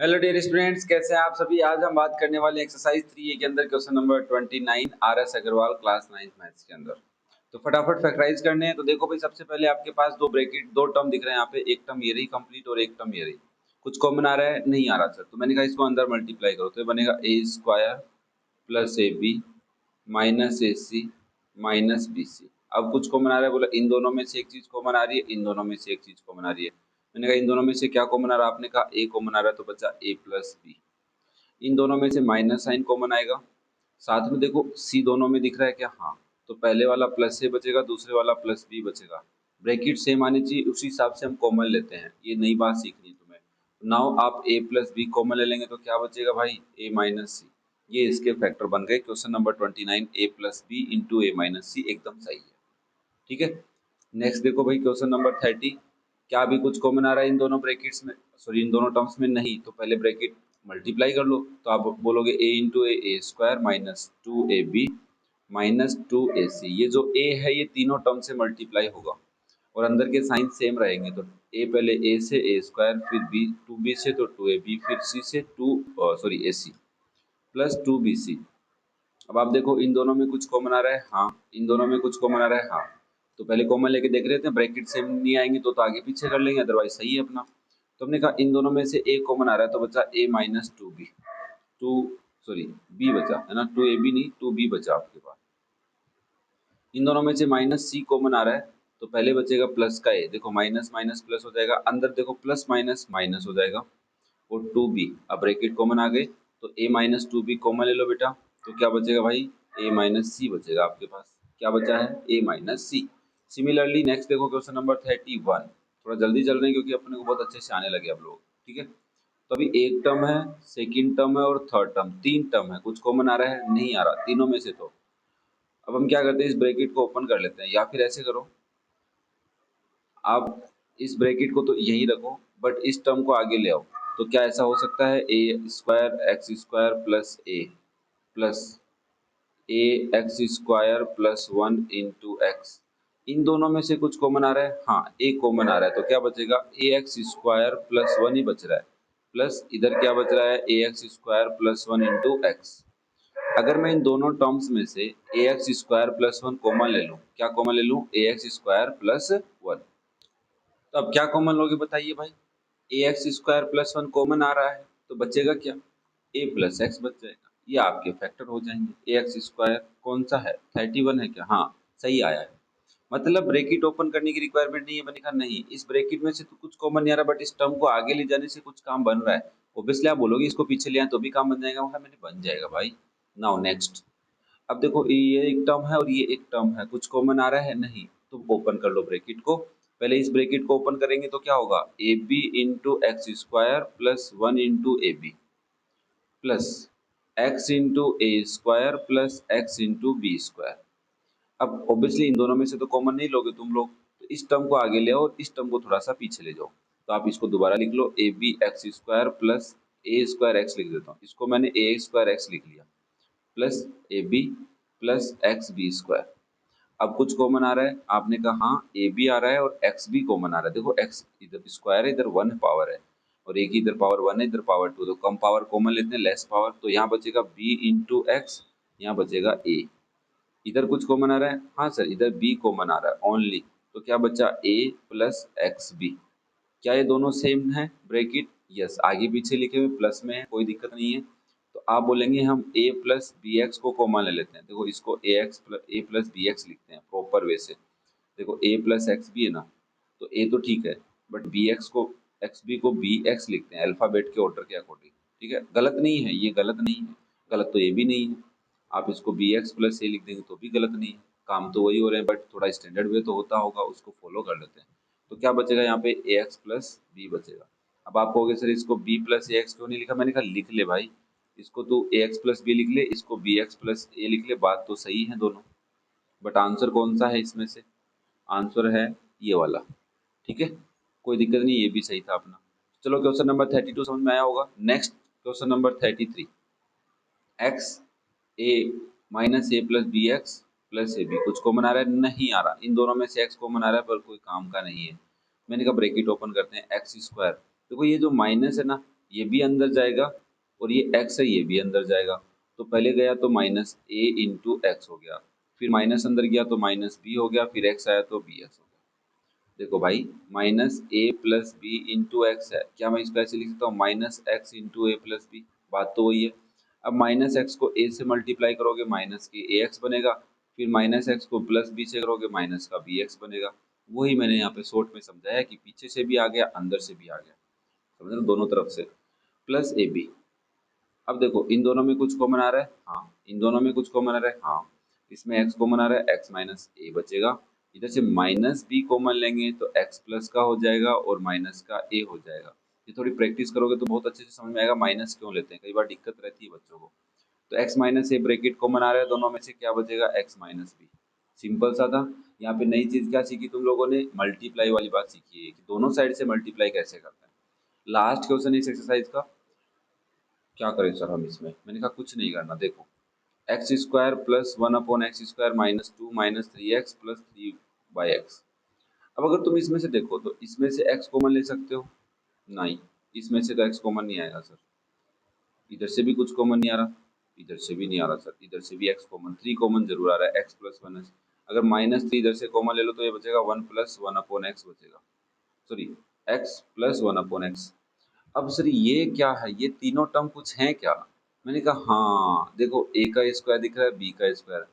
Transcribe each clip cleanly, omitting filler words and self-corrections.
Hello dear students, कैसे हैं आप सभी। आज हम बात करने वाले एक्सरसाइज 3A के अंदर question number 29 RS Agarwal class 9th maths के अंदर। तो फटाफट फैक्टराइज करने हैं। तो देखो भाई, सबसे पहले आपके पास दो ब्रैकेट, दो टर्म दिख रहे हैं यहाँ पे। एक टर्म ये रही कंप्लीट और एक टर्म ये रही। कुछ कॉमन आ रहा है? नहीं आ रहा सर। तो मैंने कहा इसको अंदर मल्टीप्लाई करो, तो ये बनेगा A square plus A B minus A C minus B C. अब कुछ कॉमन आ रहा है, बोला इन दोनों में से एक चीज कॉमन आ रही है, इन दोनों में से एक चीज कॉमन आ रही है। मैंने कहा इन दोनों में से क्या कॉमन आ रहा है? आपने कहा ए कॉमन आ रहा है, तो बचा ए प्लस बी। इन दोनों में से माइनस साइन कॉमन आएगा। साथ में देखो सी दोनों में दिख रहा है क्या? हाँ। तो पहले वाला प्लस से बचेगा, दूसरे वाला प्लस बी बचेगा। ब्रैकेट सेम आनी चाहिए, उसी हिसाब से हम कॉमन लेते हैं। ये नई बात सीखनी है तुम्हें। नाउ आप ए प्लस बी कॉमन ले लेंगे तो क्या बचेगा भाई? ए माइनस सी। ये इसके फैक्टर बन गए। क्वेश्चन नंबर 29 ए प्लस बी इंटू ए माइनस सी एकदम सही है। ठीक है। नेक्स्ट देखो भाई, क्वेश्चन नंबर 30। क्या अभी कुछ कॉमन आ रहा है इन दोनों ब्रैकेट्स में? सॉरी, इन दोनों टर्म्स में नहीं। तो पहले ब्रैकेट मल्टीप्लाई कर लो। तो आप बोलोगे A into A square minus 2ab minus 2ac। ये जो a है ये तीनों टर्म से मल्टीप्लाई होगा और अंदर के साइन सेम रहेंगे। तो a पहले a से a स्क्वायर, फिर b 2b से तो 2ab, फिर c से 2 ac प्लस 2bc। अब आप देखो इन दोनों में कुछ कॉमन आ रहा है? हाँ। इन दोनों में कुछ कॉमन आ रहा है? हाँ। तो पहले कॉमन लेके देख रहे थे, ब्रैकेट सेम नहीं आएंगे तो आगे पीछे कर लेंगे, अदरवाइज सही है अपना। तो हमने कहा इन दोनों में से ए कॉमन आ रहा है, तो बचा A minus 2b। Two sorry, B बचा है ना, 2ab नहीं 2b बचा आपके पास। इन दोनों में से माइनस सी कॉमन आ रहा है, तो पहले बचेगा प्लस का ए। देखो माइनस माइनस प्लस हो जाएगा, अंदर देखो प्लस माइनस माइनस हो जाएगा। और 2b, अब ब्रैकेट कॉमन आ गए तो a माइनस 2b कॉमन ले लो बेटा। तो क्या बचेगा भाई? a माइनस सी बचेगा आपके पास। क्या बचा है? a माइनस सी। सिमिलरली नेक्स्ट देखो क्वेश्चन नंबर 31। थोड़ा जल्दी चल रहे हैं क्योंकि अपने को बहुत अच्छे से आने लगे अब लोग। ठीक है। तो अभी एक टर्म है, सेकंड टर्म है और थर्ड टर्म, तीन टर्म है। कुछ कॉमन आ रहा है? नहीं आ रहा तीनों में से। तो अब हम क्या करते हैं, इस ब्रैकेट को ओपन कर लेते हैं, या फिर ऐसे करो, आप इस ब्रैकेट को तो यहीं रखो बट इस टर्म को आगे ले आओ। तो क्या ऐसा हो सकता है? A square X square plus A x square plus 1 into X. इन दोनों में से कुछ कॉमन आ रहा है? हाँ, ए कॉमन आ रहा है। तो क्या बचेगा? ए एक्स स्क्वायर प्लस 1 ही बच रहा है। प्लस इधर क्या बच रहा है? A x square plus 1 into x. अगर मैं इन दोनों टर्म्स में से a x square plus 1 common ले लूँ, क्या कॉमन ले लूँ? A x square plus 1। तो अब क्या कॉमन लोगे बताइए भाई? A x square plus 1 common आ रहा है, तो बचेगा क्या? ए प्लस एक्स बच जाएगा। ये आपके फैक्टर हो जाएंगे। ए एक्स स्क्वायर कौन सा है? 31 है क्या? हाँ, सही आया है। मतलब ब्रैकेट ओपन करने की रिक्वायरमेंट नहीं है। मैंने कहा नहीं, इस ब्रैकेट में से तो कुछ कॉमन नहीं आ रहा, बट इस टर्म को आगे ले जाने से कुछ काम बन रहा है। ऑब्वियसली आप बोलोगे इसको पीछे ले आए तो भी काम बन जाएगा। हाँ, मैंने बन जाएगा भाई। Now next. अब देखो ये एक टर्म है और ये एक टर्म है, कुछ कॉमन आ रहा है? नहीं। तो ओपन कर लो ब्रैकेट को। पहले इस ब्रैकेट को ओपन करेंगे तो क्या होगा? A b into x square plus 1 into ab plus x into A square plus x into b square. अब ऑब्वियसली इन दोनों में से तो कॉमन नहीं लोगे तुम लोग, तो इस टर्म को आगे ले आओ और इस टर्म को थोड़ा सा पीछे ले जाओ। तो आप इसको दोबारा लिख लो, a b x square plus a square x लिख देता हूँ। इसको मैंने ए स्क्वायर एक्स लिख लिया प्लस ए b plus x b square. अब कुछ कॉमन आ रहा है? आपने कहा हाँ, ए बी आ रहा है और एक्स भी कॉमन आ रहा है। देखो एक्स इधर स्क्वायर है, इधर 1 पावर है और एक ही इधर पावर 1 है, इधर पावर 2। तो कम पावर कॉमन लेते हैं, लेस पावर। तो यहाँ बचेगा बी इंटू एक्स, यहाँ बचेगा ए। इधर कुछ कॉमन आ रहा है? हाँ सर, इधर बी कॉमन आ रहा है ओनली। तो क्या बचा? ए प्लस एक्स बी। क्या ये दोनों सेम है ब्रैकेट? यस, आगे पीछे लिखे हुए प्लस में है, कोई दिक्कत नहीं है। तो आप बोलेंगे हम a प्लस बी एक्स को कॉमन ले लेते हैं। देखो इसको ए प्लस बी एक्स लिखते हैं प्रॉपर वे से। देखो a प्लस एक्स भी है ना, तो a तो ठीक है, बट बी एक्स को एक्स बी को बी एक्स लिखते हैं अल्फाबेट के ऑर्डर के अकॉर्डिंग। ठीक है, गलत नहीं है, ये गलत नहीं है। गलत तो ये भी नहीं है। आप इसको बी एक्स प्लस ए लिख देंगे तो भी गलत नहीं है। काम तो वही हो रहे हैं, बट थोड़ा स्टैंडर्ड वे तो होता होगा, उसको फॉलो कर लेते हैं। तो क्या बचेगा यहाँ पे? ए एक्स प्लस बी बचेगा। अब आप कहोगे सर इसको बी प्लस ए एक्स क्यों नहीं लिखा? मैंने कहा लिख ले भाई, इसको तो ए एक्स प्लस बी लिख ले, इसको बी एक्स प्लस ए लिख ले, बात तो सही है दोनों। बट आंसर कौन सा है इसमें से? आंसर है ये वाला। ठीक है, कोई दिक्कत नहीं, ये भी सही था अपना। चलो क्वेश्चन नंबर 32 समझ में आया होगा। Next question number 33। X a minus a plus b x plus A b, कुछ कॉमन आ रहा है? नहीं आ रहा। इन दोनों में से एक्स कॉमन आ रहा है पर कोई काम का नहीं है। मैंने कहा ब्रैकेट ओपन करते हैं, एक्स स्क्वायर। देखो ये जो माइनस है ना, ये भी अंदर जाएगा और ये x है ये भी अंदर जाएगा। तो पहले गया तो माइनस ए इंटू एक्स हो गया, फिर माइनस अंदर गया तो माइनस बी हो गया, फिर x आया तो बी एक्स हो गया। देखो भाई minus a plus B into x है, क्या मैं इसको ऐसे लिख सकता हूँ माइनस एक्स इंटू ए प्लस बी, बात तो वही है। अब माइनस एक्स को ए से मल्टीप्लाई करोगे माइनस के ए एक्स बनेगा, फिर माइनस एक्स को प्लस बी से करोगे माइनस का बी एक्स बनेगा। वही मैंने यहाँ पे शॉर्ट में समझाया कि पीछे से भी आ गया अंदर से भी आ गया, समझ रहे हो, दोनों तरफ से प्लस ए बी। अब देखो इन दोनों में कुछ कॉमन आ रहा है, हाँ इन दोनों में कुछ कॉमन आ रहा है, हाँ इसमें x कॉमन आ रहा है, x माइनस ए बचेगा। इधर से माइनस बी कॉमन लेंगे तो x प्लस का हो जाएगा और माइनस का a हो जाएगा। ये थोड़ी प्रैक्टिस करोगे तो बहुत अच्छे से समझ में आएगा माइनस क्यों लेते हैं, कई बार दिक्कत रहती है बच्चों को। तो x minus A bracket common आ रहा है दोनों में से, क्या बचेगा x माइनस बी। सिंपल सा था। यहाँ पे नई चीज क्या सीखी तुम लोगों ने, मल्टीप्लाई वाली बात सीखी है कि दोनों साइड से मल्टीप्लाई कैसे करते हैं। लास्ट क्वेश्चन इस एक्सरसाइज का, क्या करें सर हम इसमें, मैंने कहा कुछ नहीं करना। देखो x square plus one upon x square minus to minus three x plus three by x. अब अगर तुम इसमें से देखो तो इसमें से x कॉमन ले सकते हो, नहीं इसमें से तो x कॉमन नहीं आएगा सर। इधर से भी कुछ कॉमन नहीं आ रहा, इधर से भी नहीं आ रहा सर, इधर से भी x कॉमन, थ्री कॉमन जरूर आ रहा है, x प्लस वन। अगर माइनस थ्री इधर से कॉमन ले लो तो ये बचेगा one plus one upon x बचेगा, sorry x plus one upon x. अब सर ये क्या है, ये तीनों टर्म कुछ हैं क्या। मैंने कहा हाँ देखो a का स्क्वायर दिख रहा है, b का स्क्वायर,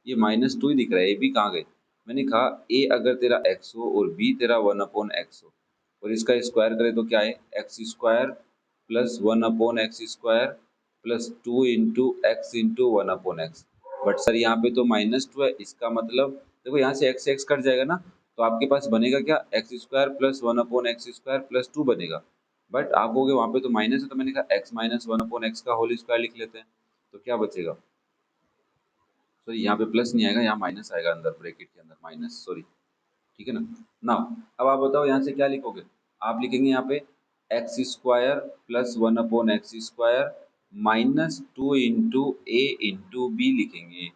ये माइनस टू ही दिख रहा है, a b कहाँ गए। मैंने कहा a अगर तेरा x हो और b तेरा वन अपॉन एक्स हो और इसका स्क्वायर करे तो क्या है, x square plus one upon x square plus two into x into one upon x. But sir यहाँ पे तो माइनस टू है, इसका मतलब देखो यहाँ से एक्स एक्स कट जाएगा ना, तो आपके पास बनेगा क्या, x square plus one upon x square plus two बनेगा। बट आप कहोगे वहां पे तो माइनस है, तो मैंने कहा x minus one upon x का होल स्क्वायर लिख लेते हैं, तो क्या बचेगा, सॉरी यहाँ पे प्लस नहीं आएगा, यहाँ माइनस आएगा अंदर ब्रैकेट के अंदर माइनस, सॉरी ठीक है ना। ना अब आप बताओ यहाँ से क्या लिखोगे, आप लिखेंगे यहाँ पे x square plus one upon x square minus two into a into b लिखेंगे।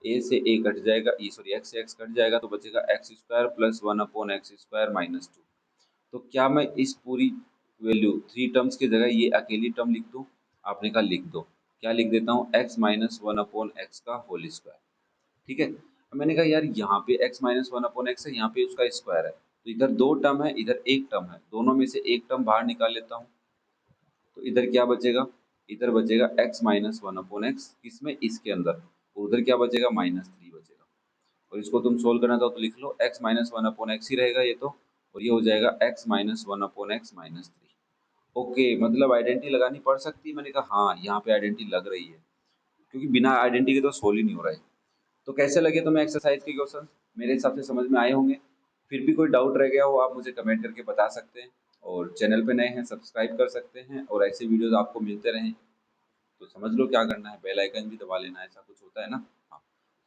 ए से ए कट जाएगा, ये सॉरी एक्स से एक्स कट जाएगा तो बचेगा x square plus one upon x square minus two. तो क्या मैं इस पूरी वैल्यू थ्री टर्म्स की जगह ये अकेली टर्म लिख दूं, आपने कहा लिख दो। क्या लिख देता हूँ, x minus one upon x का होल स्क्वायर, ठीक है। अब मैंने कहा यार यहाँ पे x minus one upon x है, यहाँ पे उसका स्क्वायर है, तो इधर दो टर्म है इधर एक टर्म है, दोनों में से एक टर्म बाहर निकाल लेता हूँ। तो इधर क्या बचेगा, इधर बचेगा x minus one upon x, किसमें, इसके अंदर, और उधर क्या बचेगा माइनस थ्री बचेगा। और इसको तुम सोल्व करना चाहो तो लिख लो x minus one upon x ही रहेगा ये तो, और ये हो जाएगा x minus one upon x minus three. Okay मतलब आइडेंटिटी लगानी पड़ सकती है, मैंने कहा हाँ यहाँ पे आइडेंटिटी लग रही है, क्योंकि बिना आइडेंटिटी के तो सोल्व ही नहीं हो रहा है। तो कैसे लगे तुम्हें एक्सरसाइज के क्वेश्चन, मेरे हिसाब से समझ में आए होंगे। फिर भी कोई डाउट रह गया हो आप मुझे कमेंट करके बता सकते हैं, और चैनल पे नए हैं सब्सक्राइब कर सकते हैं, और ऐसे वीडियोस आपको मिलते रहें तो समझ लो क्या करना है, बेल आइकन भी दबा लेना, ऐसा कुछ होता है ना। हाँ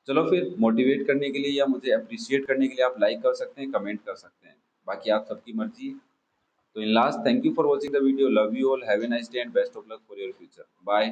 चलो फिर मोटिवेट करने के लिए या मुझे अप्रिशिएट करने के लिए आप लाइक कर सकते हैं, कमेंट कर सकते हैं, बाकी आप सबकी मर्जी है। तो in last, thank you for watching the video. Love you all. Have a nice day and best of luck for your future. Bye.